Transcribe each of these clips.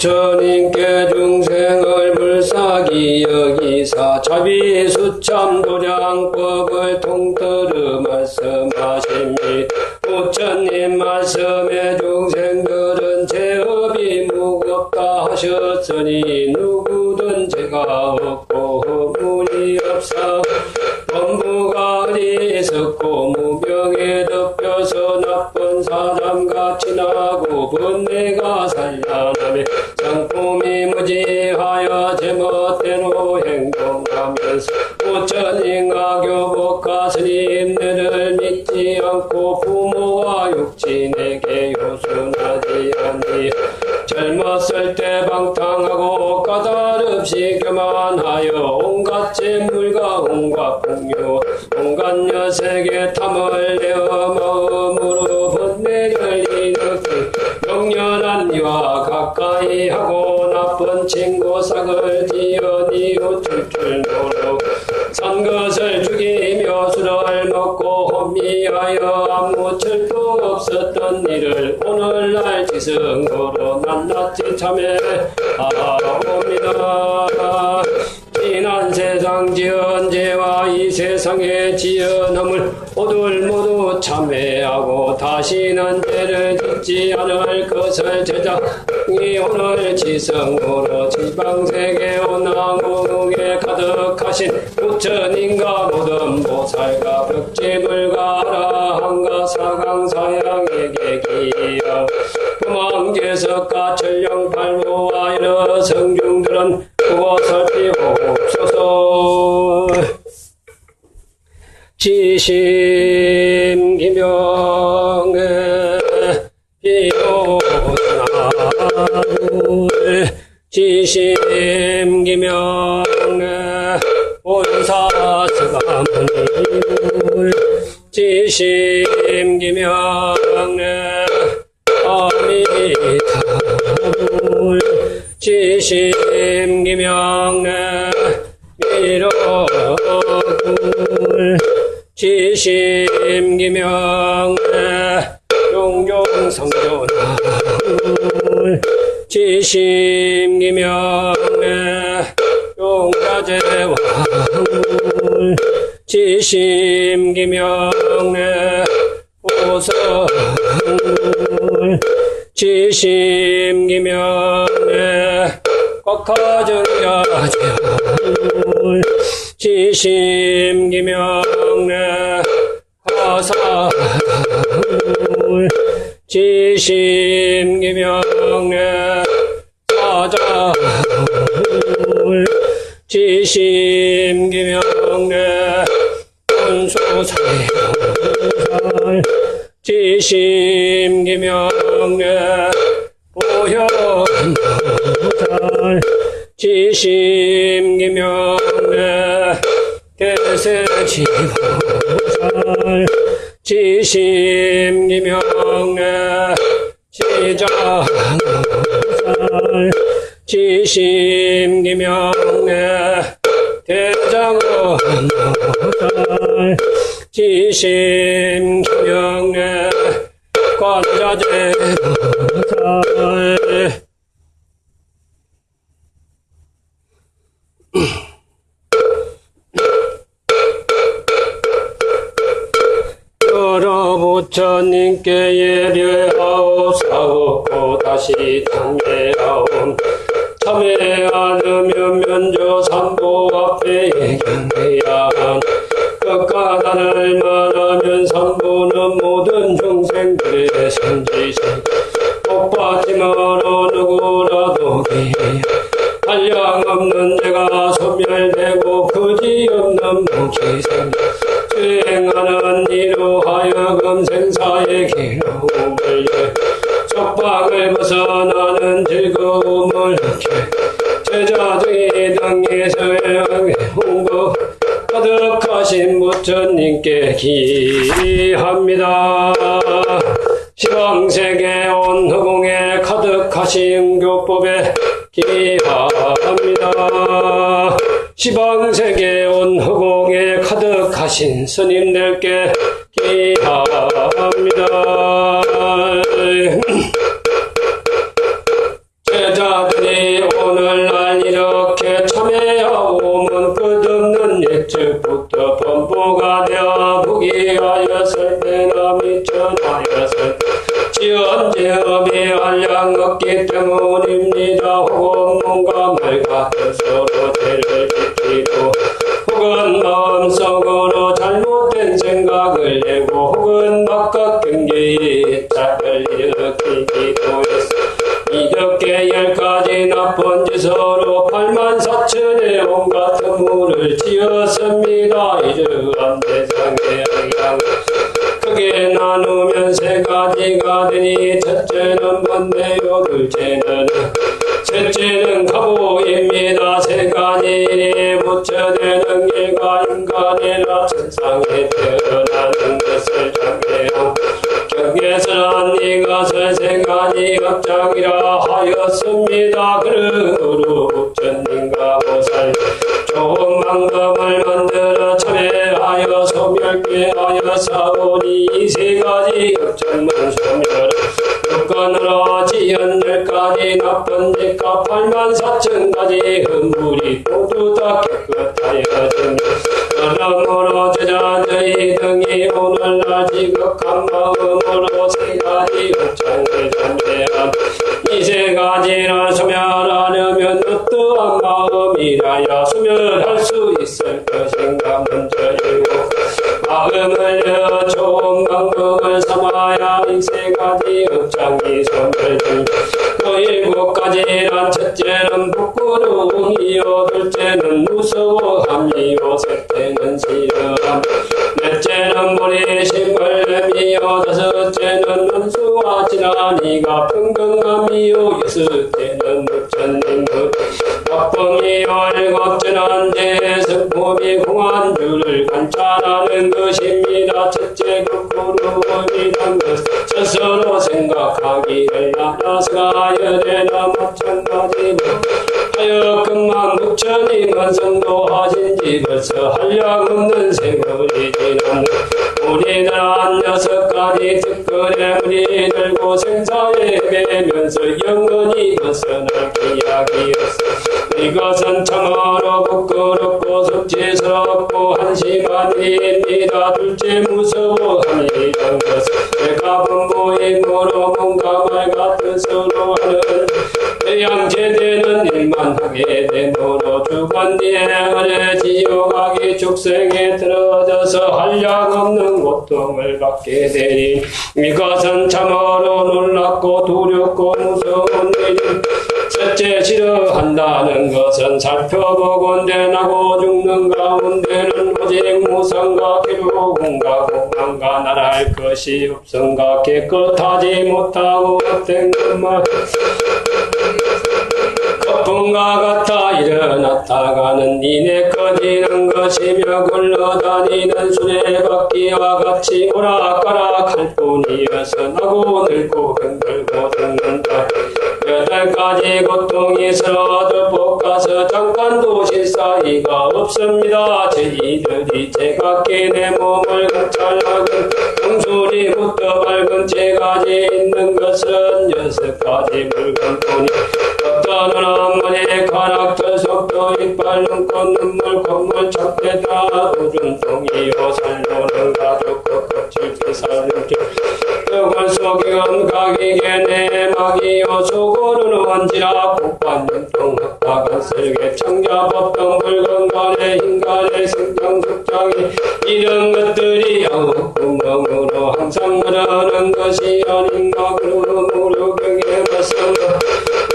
부처님께 중생을 불사기 여기사 자비수참 도량법을 통틀어 말씀하십니다. 부처님 말씀에 중생들은 죄업이 무겁다 하셨으니 누구든 죄가 없고 무리 없사 범부가 어리석고 무명에 덮여서 나쁜 사람같이 나고 번뇌가 산란하며 성품이 무지하여 제멋대로 행동하면서 부처님과 교복과 스님들을 믿지 않고 부모와 육친에게 효순하지 않니 젊었을 때 방탕하고 까다롭이 교만하여 온갖 재물과 온갖 풍요 온갖 녀석의 탐을 내어 마음으로 번뇌를 일으키 명렬한 이와 가까이 하고 나쁜 친구 삭을 지어 이웃 줄줄 노로 산 것을 죽이며 술을 먹고 혼미하여 아무 철도 없었던 일을 오늘날 지성으로 낱낱이 참회하옵니다. 지난 세상 지은 죄와 이 세상에 지은 허물 모두 참회하고 다시는 죄를 짓지 않을 것을 제작이 오늘 지성으로 지방세계 온왕궁에 가득하신 부처님과 모든 보살과 벽지불가 아라한과 사강사양에게 기여 금왕제석과 천령팔부와 여러 성중들은 구워 살피옵소서. 지심기명에 비로나물 지심기명에 본사스가문이물 지심기명에 아미타불 지심기명에 미로불 지심기명에 용종성존나물 지심기명에 용자재왕물 지심기명에 보성물 지심기명에 꽉하정야재왕물 지심기명에 가사물 지심기명에 사자물 지심기명에 본수사대살 지심기명에 보현보살 지심기명에 대세지보살 지심기명에 지장보살 지심기명에 대장원보살 지심기명에 관자재보살 여러 부처님께 예례하옵사옵고 다시 참회하옵 참회하려면 면조 삼보 앞에 예경해야 한 끝과 단을 말하면 삼보는 모든 중생들의 선지식 복받지 말어 누구라도 기해야 한량 없는 내가 소멸되고 그지없는 무기생 수행하는 이로 하여금 생사의 기로움을 속박을 벗어나는 즐거움을 얻게 제자들이 당에서의 홍보 가득하신 부처님께 기합니다. 시방세계 온 허공에 가득하신 교법에 기합니다. 시방세계 온 허공에 가득하신 스님들께 기합니다. 제자들 지언제업이 한량 없기 때문입니다. 혹은 뭔가 말 같아서로 죄를 지키고 혹은 마음속으로 잘못된 생각을 내고 혹은 막각 경계에 짝을 일으키기도 했어. 이렇게 10가지 나쁜 짓으로 84,000의 온갖 허물을 지었습니다. 이러한 세상의 양양 크게 나누면 3가지가 되니 첫째는 번뇌요, 셋째는 가보입니다. 3가지 부처되는 일과 인간이라 천상에 태어나는 것을 경계하고 경계스러운 이것을 3가지 업장이라 하였습니다. 그러므로 부처님과 보살 좋은 방법을 만들어 참회하여 소멸케 하여 사오니 이 3가지 업장만 소멸 조건으로 지은 10가지 나쁜 짓과 84,000가지 흠물이 모두 다 깨끗하여집니다. 그러므로 제자들이 등이 오늘날 지극한 마음으로 3가지 업장을 참회한 이 3가지를 소멸하려면 어떠한 마음이라야 소멸할 수 있을 것인가. 먼저 마음을 여 좋은 방법을 삼아야 이 3가지 업장이 소멸됩니다. 그 7가지란 첫째는 부끄러움이요, 둘째는 무서워함이요, 셋째는 싫어함, 넷째는 무리심을 내미요, 다섯째는 원수와 지난이가 평등함이요, 여섯째는 부처님의 나쁨이요, 7째는 제승품이 공한 줄을 관찰하는 것입니다. 첫째 부끄러움이란 것 스스로 생각하기를 나라서가 여대나 마찬가지고 하여금만 부처님은 선도하신지 벌써 한량없는 세월이 지났네. 우리는 한 6가지 특권에 우리 들고 생사에 매면서 영원히 벗어날 기약이었어. 이것은 참으로 부끄럽고 수치스럽고 한심한 일입니다. 둘째 무서워함이란 것은 내가 분부임으로 뭔가 말 같은 서로 하는 대양제되는 일만 하게 되므로 죽은 뒤에 은혜 지옥하기 축생에 들어져서 한량없는 고통을 받게 되니 이것은 참으로 놀랍고 두렵고 무서운 일입니다. 셋째 싫어한다는 것은 살펴보건대 나고 죽는 가운데는 오직 무상과 기록과 공망과 나랄 것이 없음과 깨끗하지 못하고 헛된 것만 거품과 같아 일어났다가는 이내 꺼지는 것이며 굴러다니는 수레바퀴와 같이 오락가락할 뿐이어서 나고 늙고 흔들고 죽는다. 8가지 고통이 서로 볶아서 잠깐도 쉴 사이가 없습니다. 저희들이 제각기 내 몸을 관찰하고 정수리부터 발근체까지 있는 것은 6가지 물건뿐이 어떤 눈물이 가락들 속도 이빨 눈꽃 눈물 콧물 참깨다 우중통이요 살로는 가죽 껍질 살림길 턱을 속이건 각이게 내막이요 속으로는 원지라 국반윤통 흑박한 쓸개 청자법동 물건간에 흰간에 생장숙장이 이런 것들이 아홉구멍으로 항상 흐르는 것이 아닌가. 그러므로 경에 맞선다.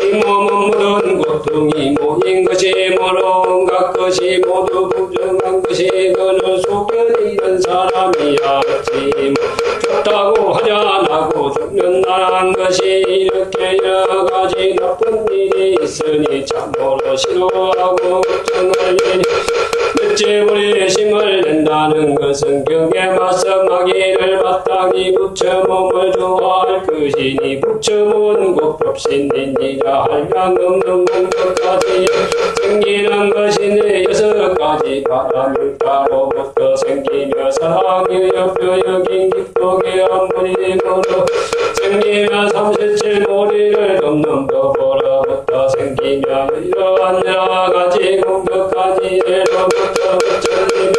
이 몸은 묻은 고통이 모인 것이 모로 온갖 것이 모두 부정한 것이 그는 속견이던 사람이야. 어찌 좋다고 하자나고 죽는다는 것이 이렇게 여러가지 나쁜 일이 있으니 참으로 싫어하고 걱정할 일이. 넷째 우리 힘을 낸다는 것은 경에 맞서 마귀를 마땅히 부처 몸을 좋아할 것이니 부처문 고법신이니라 한량없는 공덕까지 생기는 것이니 6가지 바람일가로부터 생기며 사랑의 옆에 여긴 기쁘게 한무리으로 생기며 37모리를 돕는 법으로부터 생기며 이러한 6가지 공덕까지 예로부터 부처님의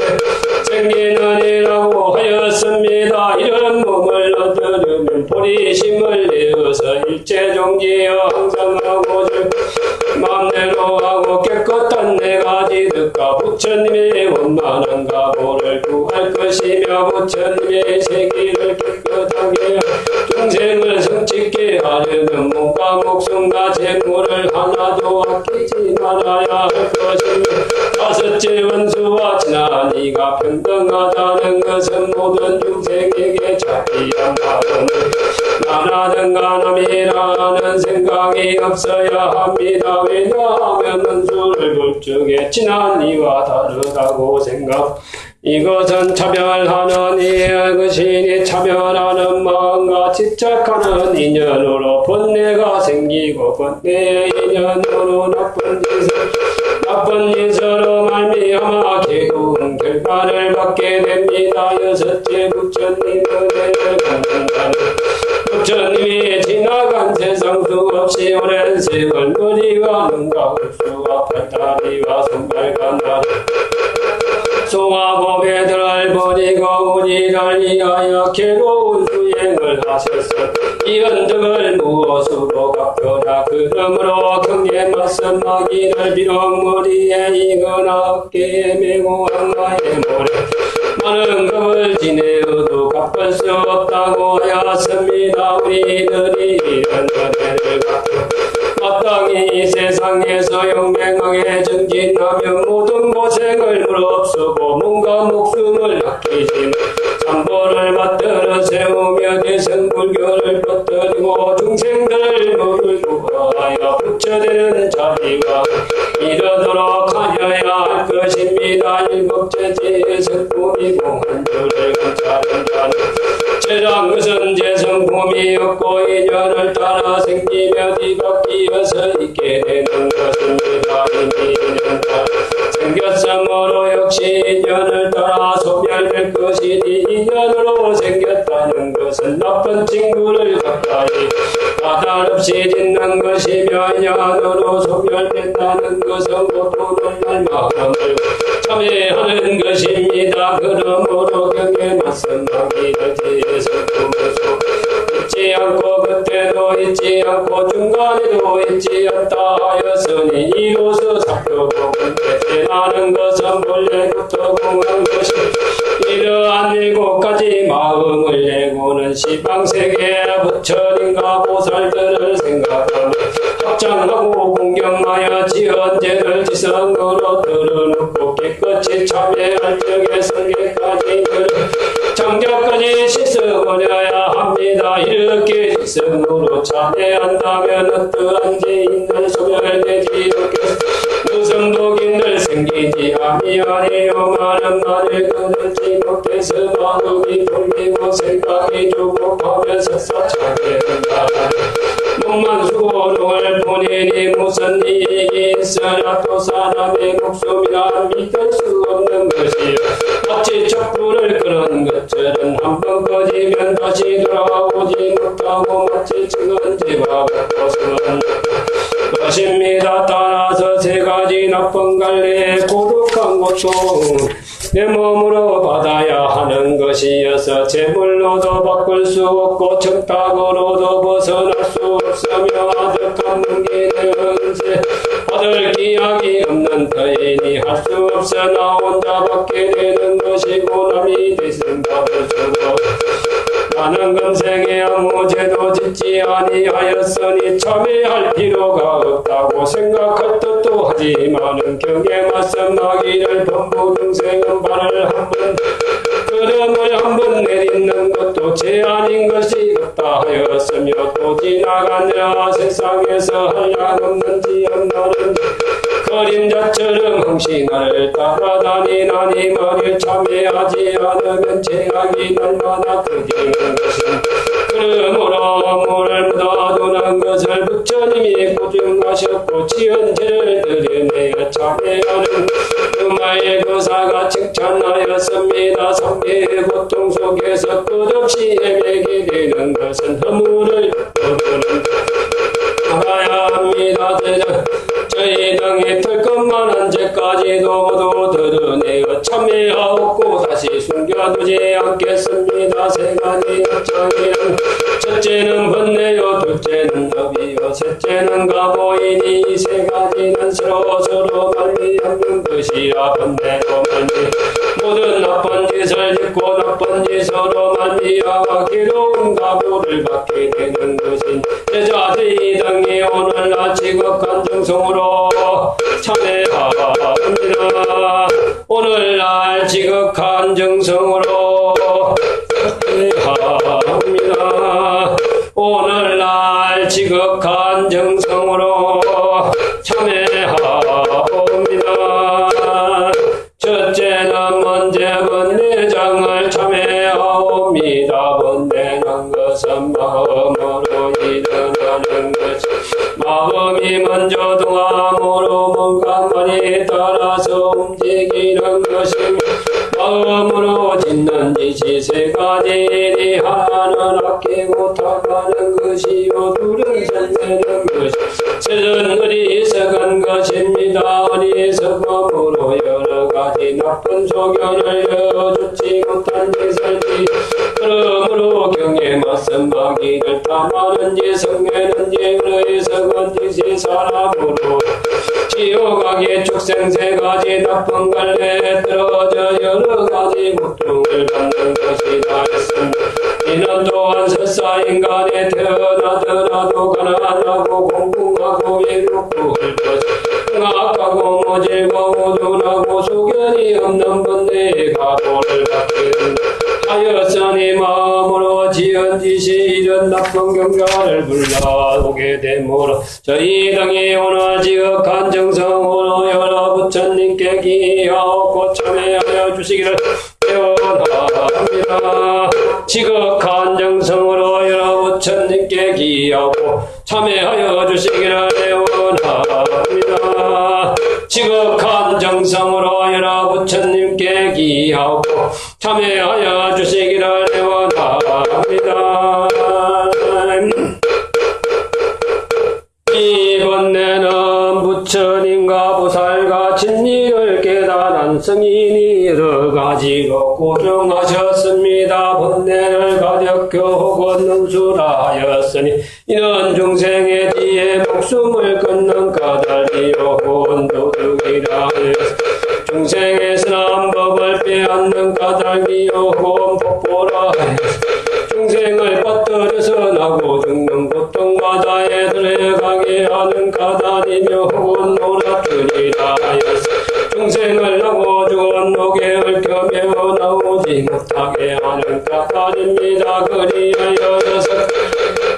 생기는 이라고 하였습니다. 이런 몸을 얻으려면 호의심을 내어서 일체종지여 항상 하고 마음대로 하고 깨끗한 네 가지 득과 부처님의 원만한 가보를 구할 것이며 부처님의 세계를 깨끗하게 중생을 성취게 하려는 몸과 목숨과 재물을 하나도 아끼지 말아야 할 것이며 다섯째 원수와 친한 이가 평등하다는 것은 모든 중생에게 자기한 마음을 나라든가 남이라는 생각이 없어야 합니다. 왜냐하면 원수를 볼 적에 친한 이와 다르다고 생각 이것은 차별하는 이의 것이니 차별하는 마음과 집착하는 인연으로 번뇌가 생기고 번뇌의 인연으로 나쁜 짓으로 말미암아 괴로운 결과를 받게 됩니다. 여섯째 부처님 은혜를 받는다는 부처님이 지나간 세상 수없이 오랜 세월 머리와 눈과 홀수와 팔다리와 손발과 나를 소와 보배들을 버리고 우리를 위하여 괴로운 수행을 하셨어. 이런 덕을 무엇으로 갚거나 그러므로 경계 말씀하기를 비록 머리에 이거나 어깨에 메고 항아에 모래 많은 것을 지내어도 갚을 수 없다고 하였습니다. 우리들이 이런 은혜를 갚고 마땅히 이 세상에서 영맹하게 정진하면 모든 고생을 무릅쓰고 몸과 목숨을 아끼지 삼보를 받들어 세우며 대승불교를 뻗들이고 중생들을 모두 구하여 부처되는 자리가 이르도록 하여야 할 것입니다. 일곱째 제성품이고 한 줄을 감찰한다는 죄란 것은 제성품이 없고 인연을 따라 생기며 뒤바뀌어서 있게 되는 것입니다. 인연 따라 생겼으므로 역시 인연을 따라 소멸될 것이니 인연으로 생겼다는 것은 나쁜 친구를 가까이 까다롭이 짓는 것이며 인연으로 소멸된다는 것은 고통을 날 마음을 참회하는 것입니다. 그러므로 경에 말씀하기를 제성품에서 잊지 않고 그때도 잊지 않고 중간에도 잊지 않다 하였으니 이로써 살펴보고 대체하는 것은 본래부터 공한 것이 이러한 일곱 가지 마음을 내고는 시방세계 부처님과 보살들을 생각하며 합장하고 공경하여 지은 죄를 지성으로 들어놓고 깨끗이 참회할 적에 설계까지 장자까지 씻어버려야 합니다. 이렇게 지성으로 참회한다면 어떠한 죄인들 소멸되지 않겠습니다. 무슨 복인들 생기지 아니하리요. 많은 말을 끊지 못해서 마음이 돌리고 생각이 조급하면서 사차게 된다. 몸만 수고를 보내니 무슨 이익이 있으나 또 사람의 목숨이란 믿을 수 없는 것이요. 마치 촛불을 끄는 것처럼 한 번 꺼지면 다시 돌아오지 못하고 마치 증언 제와 벗어난 것입니다. 따라서 세 가지 나쁜 갈래의 고독한 고통 내 몸으로 받아야 하는 것이어서 재물로도 바꿀 수 없고 청탁으로도 벗어날 수 없으며 아득한 문기의 은세 받을 기약이 없는 터이니 할 수 없어 나 혼자 받게 되는 것이고 남이 대신 받을 수도 나는 금생에 아무 죄도 짓지 아니하였으니 참회할 필요가 없다고 생각할 듯도 하지만은 경에 말씀하기를 범부 중생은 발을 한번 걸음을 한번 내딛는 것도 죄 아닌 것이 없다 하였으며 또 지나가느라 세상에서 한량없는지 없나는 그림자처럼 항시 나를 따라다니나니 말을 참회하지 않으면 죄악이 날마다 커지는 것은 그러므로 물을 묻어두는 것을 부처님이 고증하셨고 지은 죄를 드러내어 참회하는 그마의 거사가 칭찬하였습니다. 삼계의 고통 속에서 끝없이 헤매게 되는 것은 허물을 덮어두는 알아야 합니다. 저희 등이 털 것만한 죄까지도 모두 드러내어 참회하옵고 다시 숨겨두지 않겠습니다. 세 가지 업장이란 첫째 셋째는 가보이니 세 가지는 서로 말미암는 것이라 번뇌로 말미 모든 나쁜 짓을 짓고 나쁜 짓으로 말미암아 괴로운 가보를 받게 되는 것인 제자들이 등이 오늘날 지극한 정성으로 참회합니다. 오늘날 지극한 정성으로 참회합니다. 오늘날 지극한 정성으로 참회합니다. 첫째는 먼저 번뇌장을 참회하옵니다. 번뇌는 것은 마음으로 일어나는 것이 마음이 먼저 동함으로 뭔가 말에 따라서 움직이는 것입니다. 마음으로 짓는 짓이 세 가지니 하나는 아끼고 타가는 것이요 둘은 전내는 것이 셋은 어리석은 것입니다. 어리석음으로 여러 가지 나쁜 소견을 여주지 못한 짓을 그러므로 경에 맞선 마귀를 탐하는지 성내는지 어리석은 짓이 사람으로 지옥하게 축생 세 가지 나쁜 갈래에 떨어져 여러 가지 고통을 받는 것이다 했습니다. 이는 또한 설사 인간에 태어나더라도 가난하고 공공하고 외롭고 흑악하고 모질고 우둔하고 소견이 없는 번뇌의 가보를 받게 된다 하였으니 마음으로 지은 짓이 이런 나쁜 경과를 불러오게 되므로 저희 등이 오늘 지극한 정성으로 여러 부처님께 기하옵고 참회하여 주시기를 애원합니다. 지극한 정성으로 여러 부처님께 기하옵고 참회하여 주시기를 애원합니다. 지극한 정성으로 여러 부처님께 기하옵고 참회하여 주시기를 애원합니다. 이 번뇌는 부처님과 보살과 진리를 깨달은 성인이 여러 가지로 고정하셨습니다. 번뇌를 가볍게 혹은 능수라 하였으니 이는 중생의 뒤에 목숨을 끊는 까닭이요 혹은 도둑이라 하였으니 중생의 선한 법을 빼앗는 까닭이요 혹은 폭포라 하였으니 중생을 빠뜨려서 나고 죽는 고통과 자에 들어가게 하는 까닭이며 혹은 노랗으리라 하였으니 중생을 나고 죽은 녹에 얽혀매어 나오지 못하게 하는 까닭입니다. 그리하여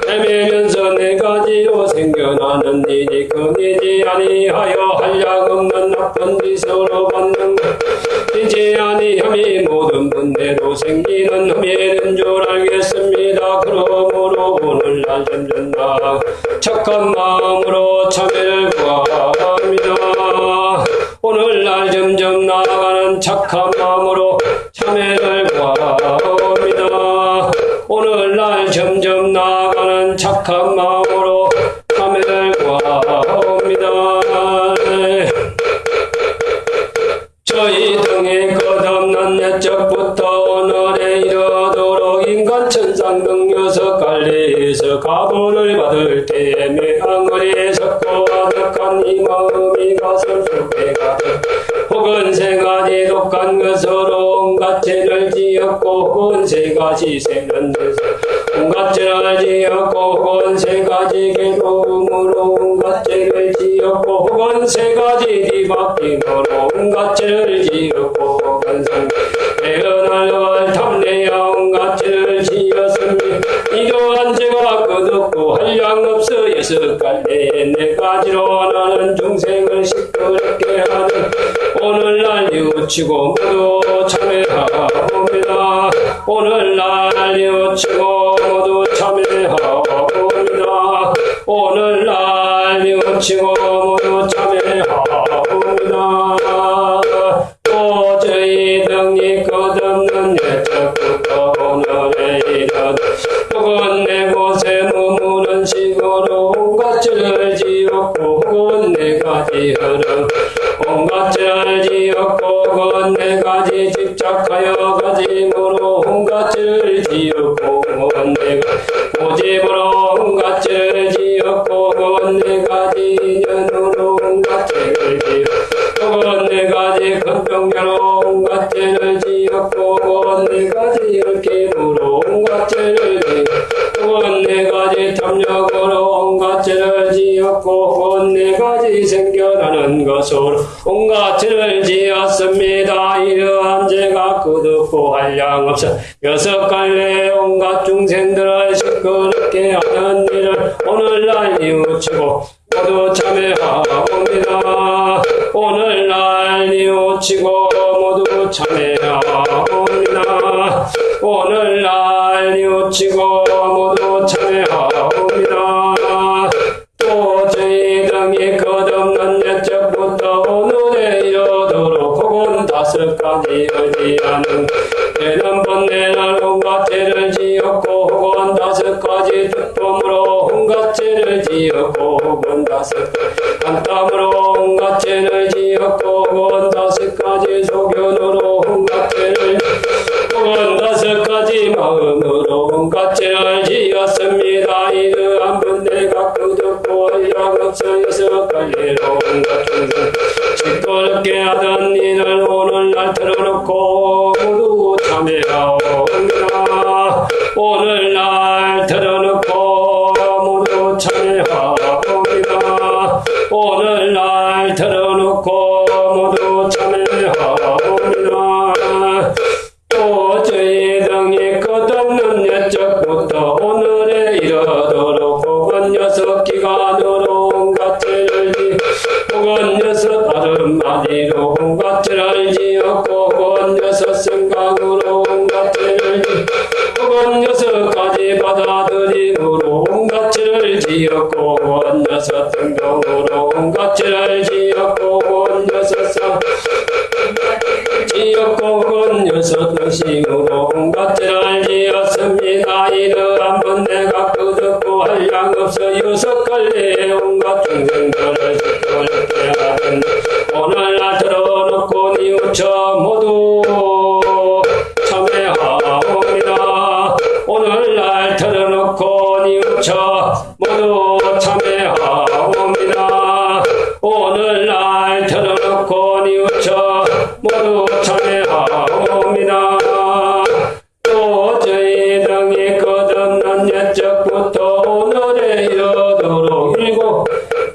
헤매면서 네 가지로 생겨나는 일이 금이지 아니하여 한량 없는 나쁜 짓으로 받는 것이지 아니함이 모든 번뇌로 생기는 흠이는 줄 알겠습니다. 그러므로 오늘날 점점 나아가 착한 마음으로 참회를 구합니다. 오늘날 점점 나아가는 착한 마음으로 참회를 구합니다. 오늘날 점점 나아가는 착한 마음으로 참회를 구합니다. 저희 등의 끝없는 옛적부터 오늘에 이르도록 인간 천상 등 6갈래에서 가본을 받을 때에 매항을 섞고 아득한 이 마음이 가슴 속에 가득 혹은 세 가지 독한 것으로 온갖 죄를 지었고 혹은 세 가지 세는 데서 온갖 죄를 지었고 혹은 세 가지 괴로움으로 온갖 죄를 지었고 혹은 세 가지 뒤바뀜으로 온갖 죄를 지었고 혹은 태어날 탐내야 온갖 죄를 지었으니 이러한 죄가 끝없고 한량 없어 6갈래에 네 가지로 나는 중생을 시끄럽게 하는 오늘날 뉘우치고 모두 참회하옵니다. 오늘날 뉘우치고 모두 참회하옵니다. 오늘날 뉘우치고 모두 참회하옵니다. 또 저희 등이 끝없는 옛적부터 오늘에 이르 혹은 네 곳에 머무는 식으로 온갖 죄를 지었고 혹은 네 가지 흐름 온갖 죄를 지었고 혹은 네 가지 집착하여 가짐으로 온갖 죄를 지었고 혹은 네 고집으로 온갖 죄를 지었고 혹은 네 가지 인연으로 온갖 죄를 지어 혹은 네 가지 큰 병자로 온갖 죄를 지었고 혹은 네 가지 얽힘으로 온갖 죄를 지어 혹은 네 가지 탐욕으로 온갖 죄를 지었고 혹은 네 가지 생겨나는 것으로 온갖 죄를 지었습니다. 이러한 죄가 끝없고 한량없어 여섯 갈래 온갖 중생들을 시끄럽게 하는 일을 오늘날 뉘우치고 모두 참회하옵니다. 오늘날 뉘우치고 모두 참회하옵니다. 오늘날 뉘우치고 모두 참회하옵니다. 또 저희 등이 끝없는 옛적부터 오늘에 이르도록 혹은 다섯 가지 의지하는 죄는 번뇌를 온갖 죄를 지었고 혹은 다섯 가지 뜻범으로 온갖 죄를 지었고 혹은 다섯 가지 간땀으로 온갖 죄를 지었고 혹은 다섯 가지 소견으로 온갖 죄를 혹은 다섯 가지 마음으로 온갖 죄를 지었습니다. 이러한 번뇌가 끝없고 한량없어 여섯 갈래로 온갖 중생 시끄럽게 하던 일을 오늘날 털어놓고 모두 참회하옵니다. 오늘날 털어놓고 모두 참회하옵니다. 오늘날 털어놓고 모두 참회하옵니다. 또 저희 등이 끝없는 옛적부터 오늘에 이르도록 혹은 여섯 기간으로 온갖 죄를 지어 혹은 여섯 아름마디로 온갖 죄를 지었고 혹은 여섯 생각으로 온갖 죄를 지어 혹은 여섯 가지 받아들임으로 온갖 죄를 지었고 혹은 여섯 등등으로 온갖 죄를 지었고 혹은 여섯 지었고 혹은 여섯 등심으로 온갖 죄를 지었습니다. 이러한 번뇌가 끝없고 한량없어 여섯 갈래의 온갖 중생들을 시끄럽게 하던 오늘날 들어놓고 뉘우쳐 모두 참회하옵니다. 오늘날 들어놓고 뉘우쳐 모두 참회하옵니다. 오늘날 들어놓고 뉘우쳐 모두 참회하옵니다. 또 저희 등이 끝없는 옛적부터 오늘에 이르도록 일곱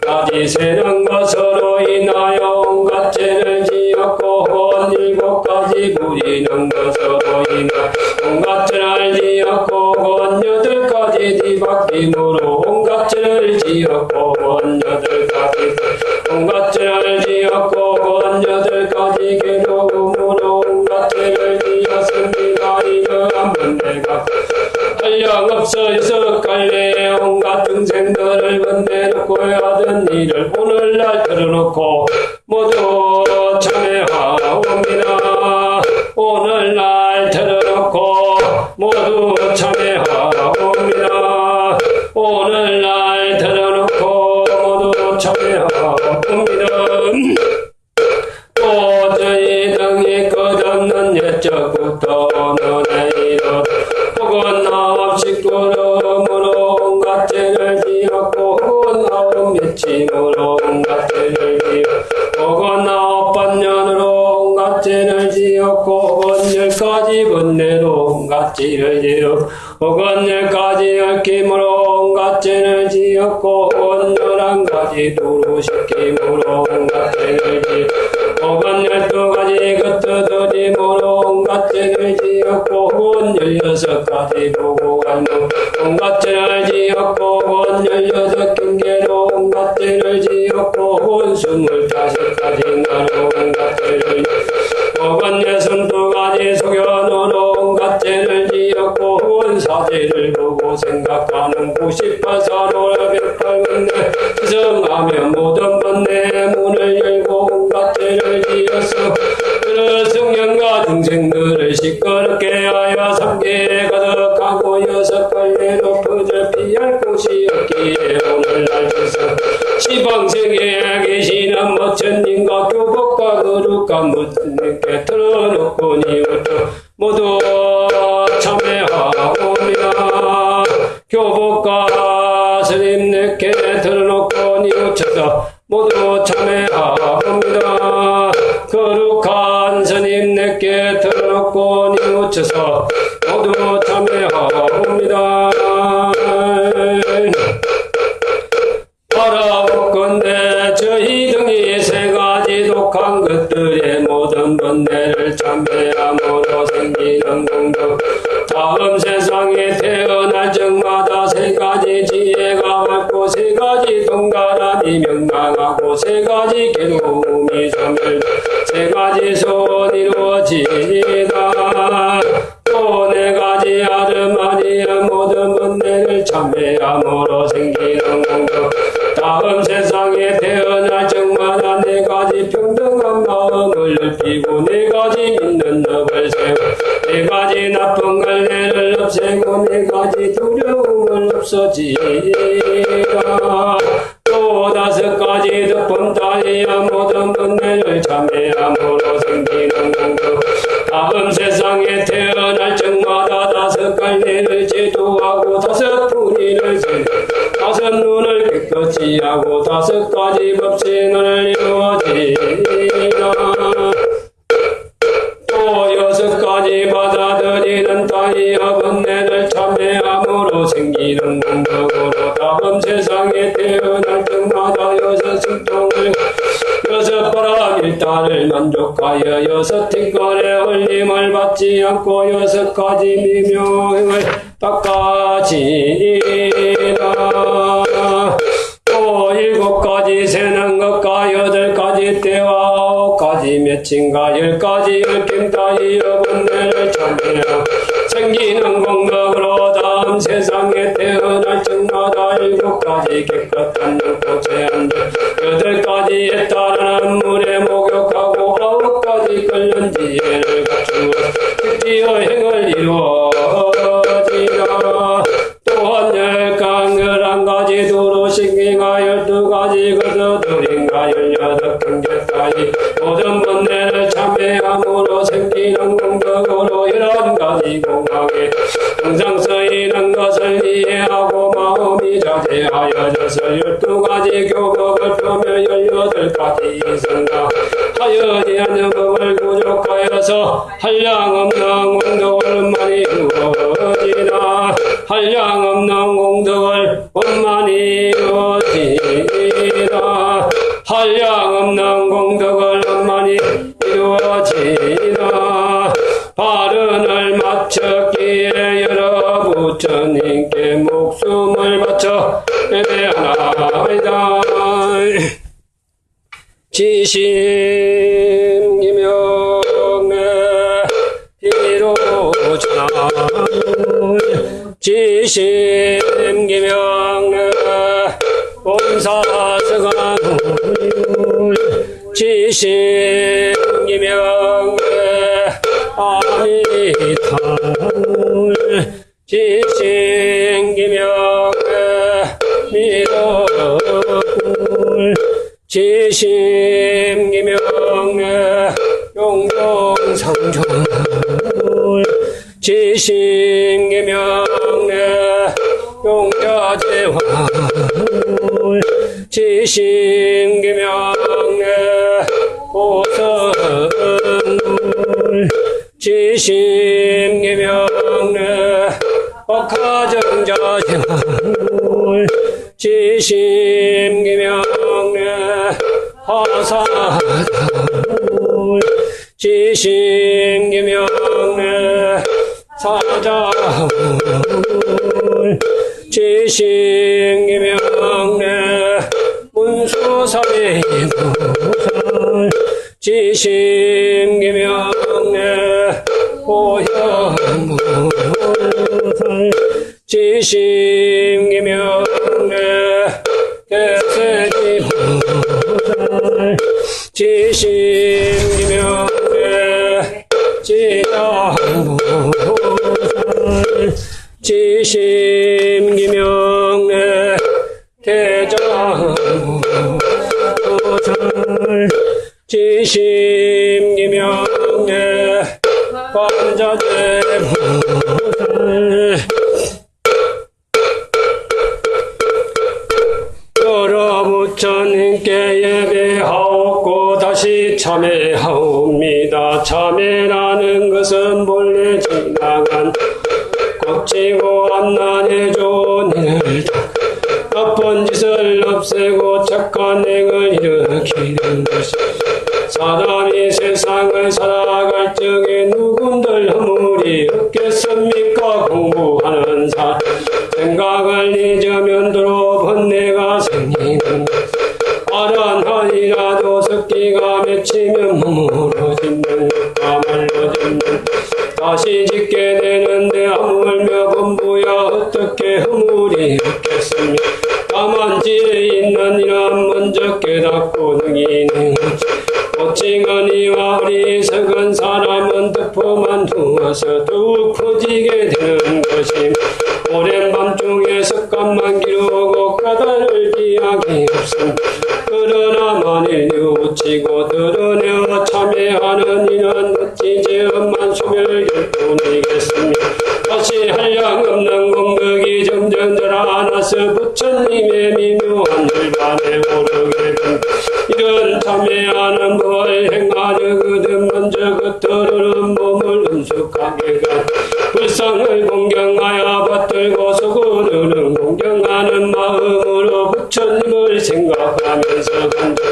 가지 세는 것으로 인하여 온갖 죄를 지었고 혹은 일곱 가지 부리는 것으로 인하여 온갖 죄를 지었고 혹은 여덟 가지 뒤바뀜으로 온갖 죄를 지었고 혹은 여덟 가지 온갖 죄를 지었고 혹은 여덟 가지 괴로움으로 온갖 죄를 지었습니다. 이러한 번뇌가 한량없어 여섯 갈래의 온갖 중생들을 번뇌놓고 하던 일을 오늘날 털어놓고 모두 참회하옵니다. 오늘날 털어놓고 모두 참회하옵니다. 오늘날 털어놓고 모두 참회하옵니다. 또 저희 등이 끝없는 옛적부터 오늘에 이르도록 혹은 아홉 식구름으로 온갖 죄를 지었고 혹은 아홉 맺힘으로 온갖 죄를 지어 혹은 아홉 반년으로 온갖 죄를 지었고 혹은 열 가지 번뇌로 온갖 죄를 지어 혹은 열 가지 얽힘으로 온갖 죄를 지었고 혹은 11가지 두루시킴으로 온갖 죄를 지어 혹은 12가지 겉떠들임으로 온갖 죄를 지었고 혹은 16가지 보고갈무 온갖 죄를 지었고 혹은 18경계로 온갖 죄를 지었고 혹은 25가지 나로 온갖 죄를 혹은 62가지 소견으로 온갖 죄를 지었고 혹은 사죄를 보고 생각하는 98사로 108번뇌 지성하며 모든 번뇌의 문을 열고 온갖 죄를 지었어 그를 성령과 중생들을 시끄럽게 하여 삼계에 가득하고 여섯 갈래로 퍼져 피할 곳이 없기에 오늘날 주서 시방세계에 계시는 모천님과 교복과 거룩과 모천님께 틀어놓고 뉘우쳐 모두 참회하옵니다. 교복과 스님네께 틀어놓고 뉘우쳐서 모두 참회하옵니다. 거룩한 스님 내게 들어놓고 뉘우쳐서 모두 참회하옵니다. 바라옵건대 저희 등이 세 가지 독한 것들의 모든 번뇌를 참회함으로 생기는 공덕, 다음 세상에 태어날 적마다 세 가지 지혜가 밝고 세 가지 동가람이 명랑하고 세 가지 괴로움이 참을 세 가지 소원이 이루어지다. 또 네 가지 아르마니의 모든 번뇌를 참회함으로 생기는 공덕, 다음 세상에 태어날 적마다 네 가지 평등한 마음을 넓히고 네 가지 믿는 덕을 세우고 네 가지 나쁜 관례를 없애고 네 가지 두려움을 없어지라. 또 다섯 가지 덕분 따위야 모든 번뇌를 참회함으로 생기는 공덕, 다음 세상에 태어날 적마다 다섯 갈래를 제도하고 다섯 분이를 세우고 다섯 눈을 깨끗이 하고 다섯 가지 법신을 이루어지라. 또 여섯 가지 받아들이는 따위의 번뇌를 참회함으로 생기는 공덕으로 다음 세상에 태어날 적마다 여섯 승통을 여섯 바람 일단을 만족하여 여섯 팅걸의 흘림을 받지 않고 여섯 가지 미명을 닦아지라. 또 일곱 가지 세는 것과 여덟 가지 때와 아홉 가지 맺힌과 열 가지 얽힘 따위의 번뇌를 참회하고 생기는 공덕으로 다음 세상에 태어날 적마다 일곱 가지 깨끗한 연꽃에 앉아 여덟 가지에 따르는 물에 목욕하고 아홉 가지 끓는 지혜를 갖추어 특지의 행을 이루어지라. 또한 열한 가지 도로신기가 열두 가지 거두들인가 열여덟 경계 따위 모든 번뇌를 참회함으로 생기는 공덕으로 열한 가지 공학에 항상 쓰이는 것을 이해하고 마음이 자제하여져서 열두 가지 교법을 펴며 열여덟 가지 이성과 하여지 않는 법을 부족하여서 한량없는 공덕을 많이 이루어지나. 한량없는 공덕을 원만히 이루어지나. 한량없는 공덕을 원만히 이루어지나. 발언을 마쳤기에 여러 부처님께 목숨을 바쳐 예배하나이다. 지심기명에 비로자물 지심기명에 본사서가물 지심기명에 아미타물 지심기명에 미덕물 지심기명에 용종상종물 지심기명에 용자재화물 지심기명에 고성물 지심기명에 억하정자재화물 지심기명에 하사자물 지심기명에 사자물 지심기명에 문수사비무살 지심기명에 보현무살 지심기명에 대세지무살 지심기명에 지장무살 지심기명에 대장무살 지심기명에 관자재무살 여러 부처 부처님께 예배하옵고 다시 참회하옵니다. 참회라는 것은 본래 지나간 곱지고 암난에 좋은 일을 나쁜 짓을 없애고 착한 행을 일으키는 것이 사람이 세상을 살아갈 적에 누군들 허물이 없겠습니까? 공부하는 사람 생각을 잊으면 도로 번뇌가 생기는 아란하니라도 습기가 맺히면 머물러짓는 것과 말러짓는 다시 짓게 되는데 하물며 범부야 어떻게 허물이 없겠습니까? 다만 지혜 있는 이란 먼저 깨닫고 능이는 오칭언이와 어리석은 사람은 덮어만 두어서 더욱 커지게 되는 것임. 오랜 밤중에 습관만 기르고 까닭을 기약이 없음. 그러나 만일 뉘우치고 드러내어 참회하는 이는 어찌 죄업만 소멸결뿐이겠습니까? 다시 한량 없는 공덕이 점점 자라나서 부처님의 미묘한 열반에 오르게 된 이런 참회하는 법을 행하려거든 먼저 겉으로는 몸을 음숙하게 가 불상을 공경하여 받들고 속으로는 공경하는 마음으로 부처님을 생각하면서 간다.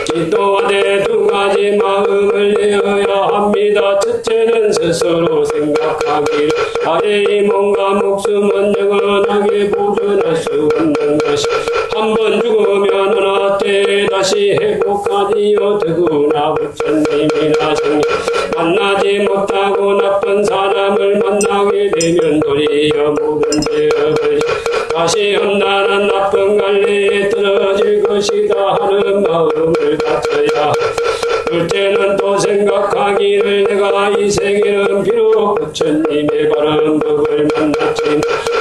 기도하되 두 가지 마음을 내어야 합니다. 첫째는 스스로 생각하기를 나의 몸과 목숨은 영원하게 보존할 수 없는 것이 한번 죽으면 어느 때에 다시 회복하리요. 더구나 부처님이나 성령 만나지 못하고 나쁜 사람을 만나게 되면 도리어 모든 죄업을 다시 험난한 나쁜 갈래에 떨어질 것이다 하는 마음을 갖춰야 둘째는 또 생각하기를 내가 이 세계는 비록 부처님의 바른 법을 만났지만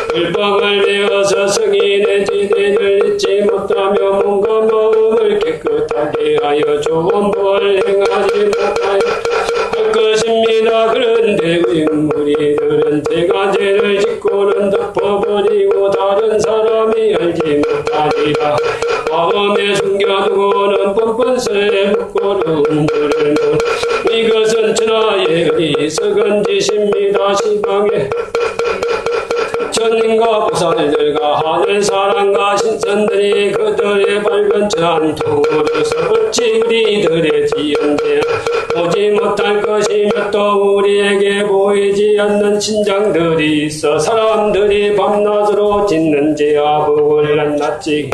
불법을 배워서 성인의 지대를 잊지 못하며 몸과 마음을 깨끗하게 하여 좋은 법을 행하지 못하여 할 것입니다. 그런데 우리들은 제가 죄를 짓고는 덮어버리고 다른 사람이 알지 못하리라. 마음에 숨겨두고는 뻔뻔스레 묻고는 들을 못 이것은 천하의 어리석은 짓입니다. 시방에 천인과 보살들과 하늘 사람과 신선들이 그들의 밝은 전통으로서 어찌 우리들의 지연제 보지 못할 것이며 또 우리에게 보이지 않는 신장들이 있어 사람들이 밤낮으로 짓는 죄와 복을 낱낱이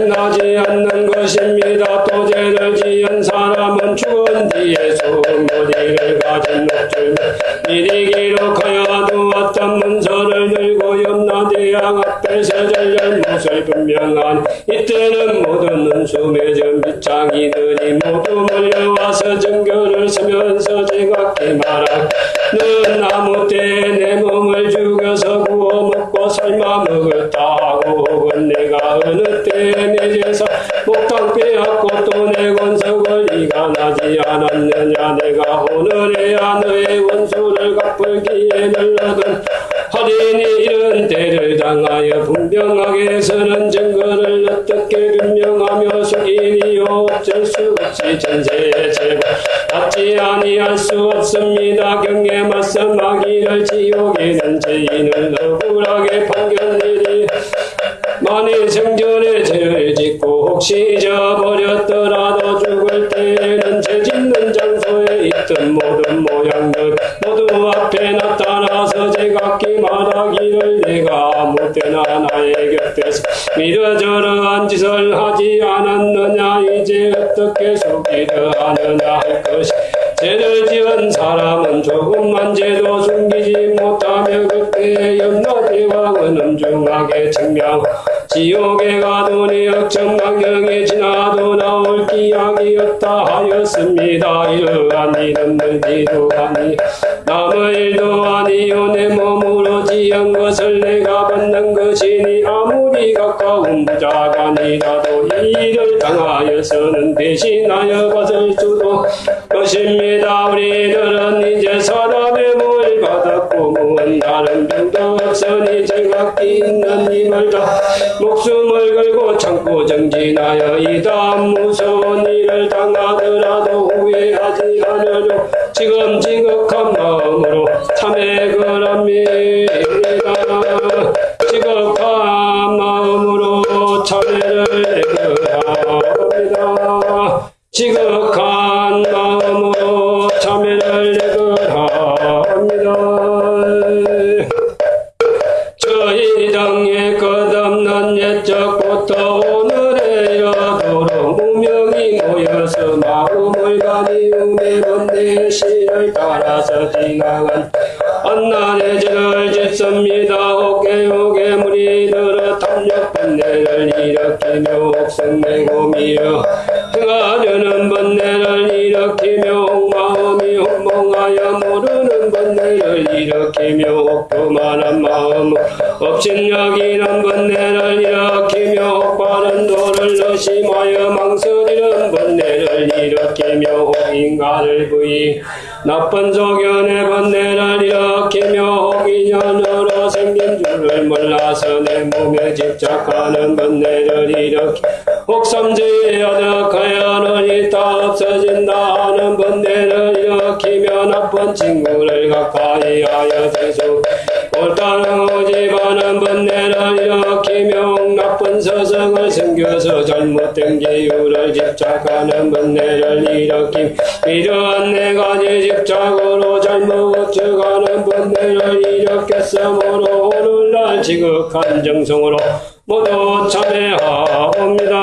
나지 않는 것입니다. 또 죄를 지은 사람은 죽은 뒤에 소머리를 가진 옥줄 미리 기록하여도 어떤 문서를 들고 염라대왕 앞에서 전열못을 분명한 이때는 모든 눈수매전 빗장이들이 모두 몰려와서 정결을 서면서 제각기 말하 는 아무 때에 내 몸을 죽여서 구워 먹고 삶아 먹었다 하고 혹은 내가 어느 때에 내 제사 목당 빼앗고 또 내 권석을 이가 나지 않았느냐 내가 오늘에야 너의 원수를 갚을 기에 늘러든 하리니 이런 때를 당하여 분명하게 서는 증거를 어떻게 분명하며 숙이리요 어쩔 수 없이 전세의 제발 받지 아니할 수 없습니다. 경에 말씀하기를 지옥에는 죄인을 억울하게 판결내리 만일 생전에 죄를 짓고 혹시 잊어버렸더라도 죽을 때에는 죄 짓는 장소에 있던 모든 모양들 모두 앞에 나타나서 제각기 말하기를 내가 아무 때나 나의 곁에서 이러저러한 짓을 하지 않았느냐 이제 어떻게 속이려 하느냐 할 것이 죄를 지은 사람은 조금만 죄도 숨기지 못하며 그때 염라대왕은 엄중하게 증명 지옥에 가두니 억천강령이 지나도 나올 기약이 없다 하였습니다. 이러한 일은 늘지도 아니 남의 일도 아니요 내 몸으로 지은 것을 내가 받는 것이니 아무리 가까운 부자간이라도 이 일을 당하여서는 대신하여 받을 수도 것입니다. 우리들은 이제 사람의 몸을 받았고 무언 다른 병도 없으니 제가 악기 있는 힘을 다 목숨을 걸고 참고 정진하여 이다음 무서운 일을 당하더라도 후회하지 않으려 지금 지극한 마음으로 참회 걸합니다. 지극한 마음으로 참회를 내걸합니다. 지극한 마음으로 참회를 내걸합니다. 저희 당의 끝없는 옛적부터 오늘에 이르도록 무명이 모여서 마음을 가리움에 번뇌의 시를 따라서 지나간 한날의 죄를 짓습니다. 옥에 물이 들어 탐욕 번뇌를 일으키며 옥성내고 미려 행하려는 번뇌를 일으키며 마음이 혼몽하여 모르는 번뇌를 일으키며 교만한 마음 업신여기는 번뇌를 일으키며 바른 도를 의심하여 망설이는 번뇌를 일으키며 인간을 부이 나쁜 소견의 번뇌를 일으키며 인연으로 생긴 줄을 몰라서 내 몸에 집착하는 번뇌를 일으키 혹삼지에 아득하여는 다 없어진다 하는 번뇌를 일으키며 나쁜 친구를 가까이 하여 재수 옳다는 오집하는 번뇌를 일으키며 나쁜 서성을 생겨서 잘못된 계율을 집착하는 번뇌를 일으킴 이러한 네 가지 집착으로 잘못 어쩌가는 번뇌를 일으켰으므로 오늘날 지극한 정성으로 모두 참회하옵니다.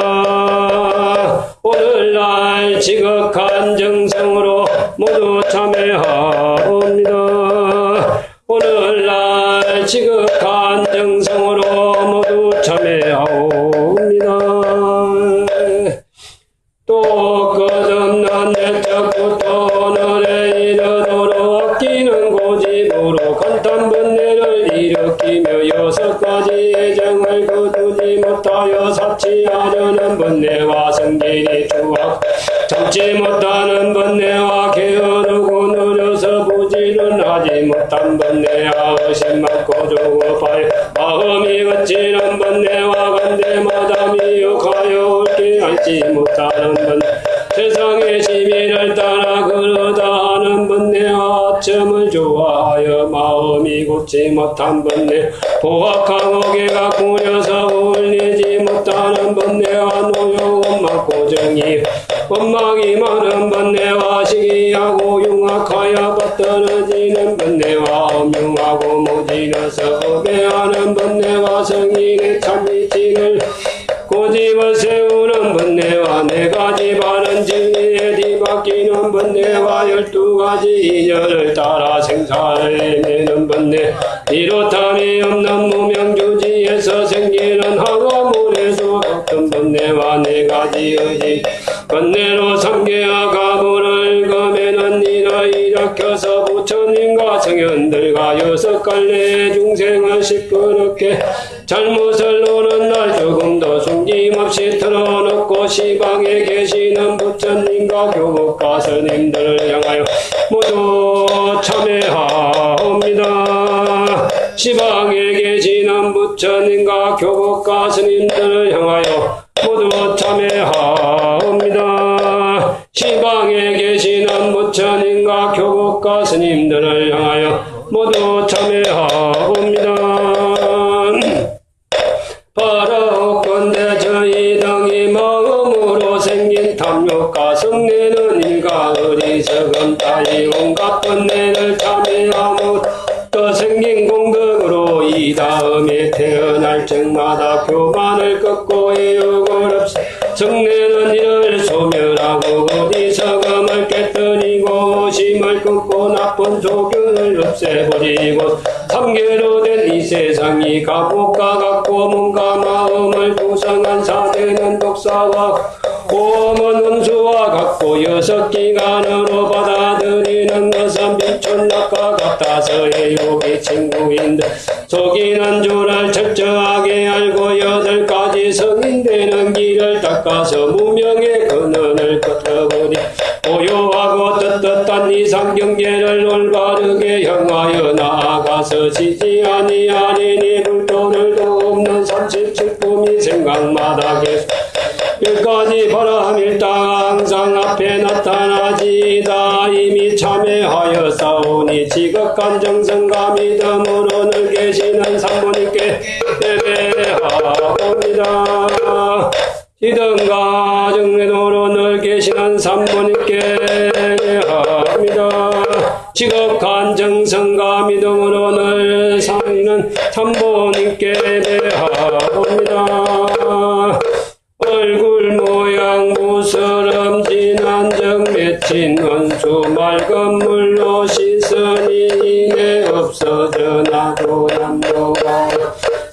오늘날 지극한 정성으로 모두 참회하옵니다. 오늘날 지극한 정성으로 모두 참회하옵니다. 또 끝없는 옛적부터 오늘에 이르도록 아끼는 고집으로 간단 번뇌를 일으키며 여섯 가지 예정을 거두지 못하여 사치하려는 번뇌와 성질이 추악 참지 못하는 번뇌와 게으르고 느려서 부지런하지 못한 번뇌와 의심 많고 조급하여 마음이 거치는 번뇌와 간대마다 미혹하여 옳게 알지 못하는 번뇌 세상의 시비를 따라 그러다 하는 번뇌와 아첨을 좋아하여 마음이 곱지 못한 번뇌 포악하고 개가 꾸려서 울리지 못하는 번뇌와 노여움 고정이 원망이 많은 번뇌와 시기하고 융악하여 빠뜨러지는 번뇌와 엄흉하고 모질어서 거배하는 번뇌와 성인의 참이치를 고집을 세우는 번뇌와 네 가지 바른 진리에 뒤바뀌는 번뇌와 12가지 인연을 따라 생사를 내는 번뇌 이렇다미 없는 무명주지에서 생기는 하가물에서 같은 번뇌와 네 가지 의지 번뇌로 삼계와 가물을 검에는 이를 일으켜서 부처님과 성현들과 여섯 갈래의 중생을 시끄럽게 잘못을 노는 날 조금 더 숨김없이 틀어놓고 시방에 계시는 부처님과 교법가 스님들을 향하여 모두 참회하옵니다. 시방에 계시는 부처님과 교법가 스님들을 향하여 모두 참회하옵니다. 시방에 계시는 부처님과 교법가 스님들을 향하여 모두 참회하옵니다. 바라옵건대 저희 등이 마음으로 생긴 탐욕과 성내는 일과 어리석음 따위 온갖 번뇌를 참회하며 또 생긴 공덕으로 이 다음에 태어날 적마다 교만을 꺾고 애욕을 없애 성내는 이를 소멸하고 어리석음을 깨뜨리고 의심을 끊고 나쁜 소견을 없애버리고 삼계로 된 이 세상이 가복과 같고 몸과 마음을 구성한 사대는 독사와 오음은 음수와 같고 여섯 기관으로 받아들이는 것은 비촌락과 같아서 애욕이 친구인데 속이는 줄을 철저하게 알고 여덟 가지 성인되는 길을 닦아서 무명의 근원을 끄트버리 고요하고 떳떳한 이상경계를 올바르게 향하여 나아가서 지지 아니하고 자리니 불도를 없는 37품이 생각마다 계속 끝까지 바람일당 항상 앞에 나타나지다. 이미 참회하여 싸우니 지극한 정성감이 덤으로 늘 계시는 산모님께 예배하옵니다. 지등가 정례도로 늘 계시는 산모님께 예배합니다. 지극한 정성감이 덤으로 늘 사는 산모님께 예배하옵니다. 얼굴 모양 무스름진 안정 맺힌 원수 맑은 물로 씻으니 이내 없어져 나도 남도가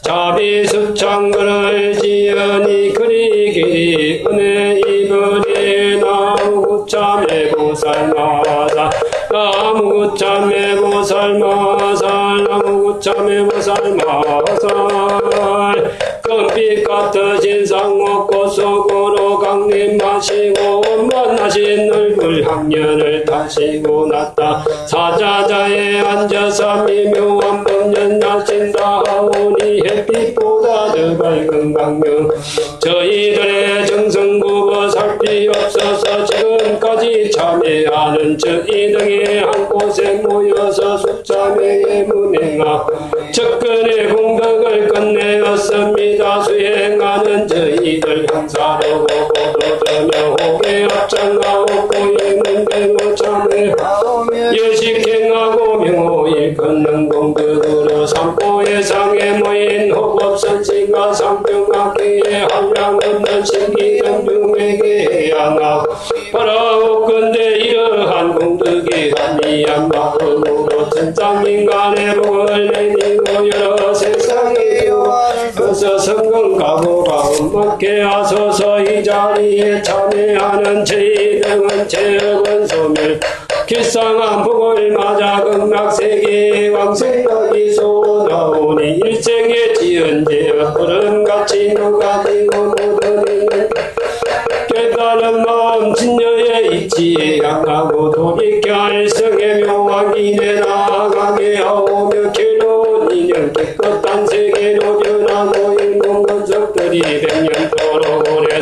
자비수창근을 지으니 그리기 은혜 이불이 나무구참에 보살마살 나무구참에 보살마살 나무구참에 보살마살 금빛 같으신 상목고 속으로 강림 마시고 만나신 얼굴 향연을 타시고 났다. 사자자에 앉아서 미묘한 법년 나신다 하오니 햇빛보다 더 밝은 강명 저희들의 정성구버 살피 없어서 지금까지 참회하는 저희등이 한 곳에 모여서 숙참회에 문행하 접근의 공덕을 끝내었습니다. 수행하는 저희들 형사로 보도되며 호계 앞장하옵고 있는대로 참회하오며 여식행하고 명호일 걷는 공덕으로 삼보의 상에 모인 호법선신과 상병학기에 한량 없는 신기정중에게 향하고 바라옵건대 이러한 공덕이 한이한 마음으로 천상인간의 복을 내리고 여러 세상의 교화를 거서 성공가고가 음악게 하소서. 이 자리에 참회하는 저희등은 제업은 소멸 길상한 복을 맞아 극락세계 왕생각이 쏟아오니 일생에 지은 죄업 구름같이 녹아지고 모든 있는 깨달은 마음 진여의 이치에 향하고 돌이켜 일성의 묘한 이내 나아가게 하오며 괴로운 인연 깨끗한 세계로 변하고 인공건석들이 백년토록 오래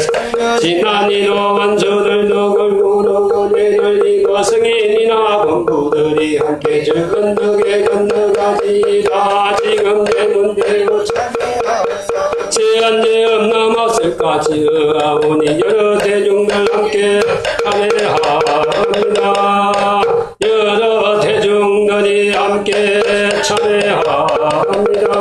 지난이도 원수들도 걸고로 거리를 이고 성인이나 범부들이 함께 적은 덕에 건너가지다. 지금 내 문대로 제한제 없남았을까 지으하오니 여러 대중들 함께 참회합니다. 여러 대중들이 함께 참회합니다.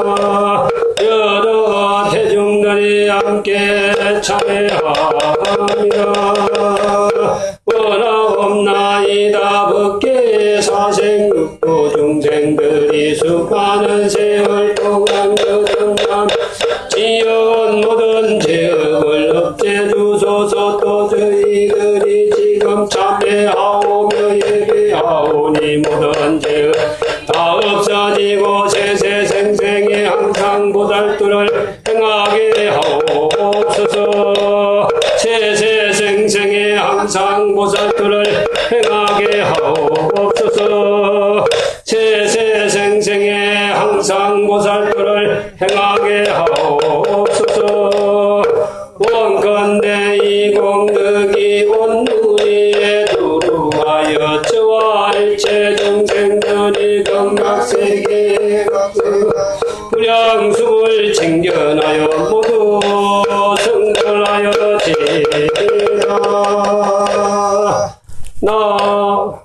여러 대중들이 함께 참회합니다. 원하옵나이다. 법계 사생육도 중생들이 수많은 세월 동안 여전남 지은 모든 죄업을 없애주소서. 또 저희들이 지금 참회하오며 예배하오니 모든 죄업 다 없어지고 세세생생에 항상 보살도를 행하게 하옵소서. 세세생생에 항상 보살도를 행하게 하옵소서. 세세생생에 항상 보살도를 행하게 하옵소서. 원컨대 이 공덕이 온누리에 두루하여 저와 일체众生들이 극락세계에 불량수를 칭견하여 모두 성불하여 지리라. 나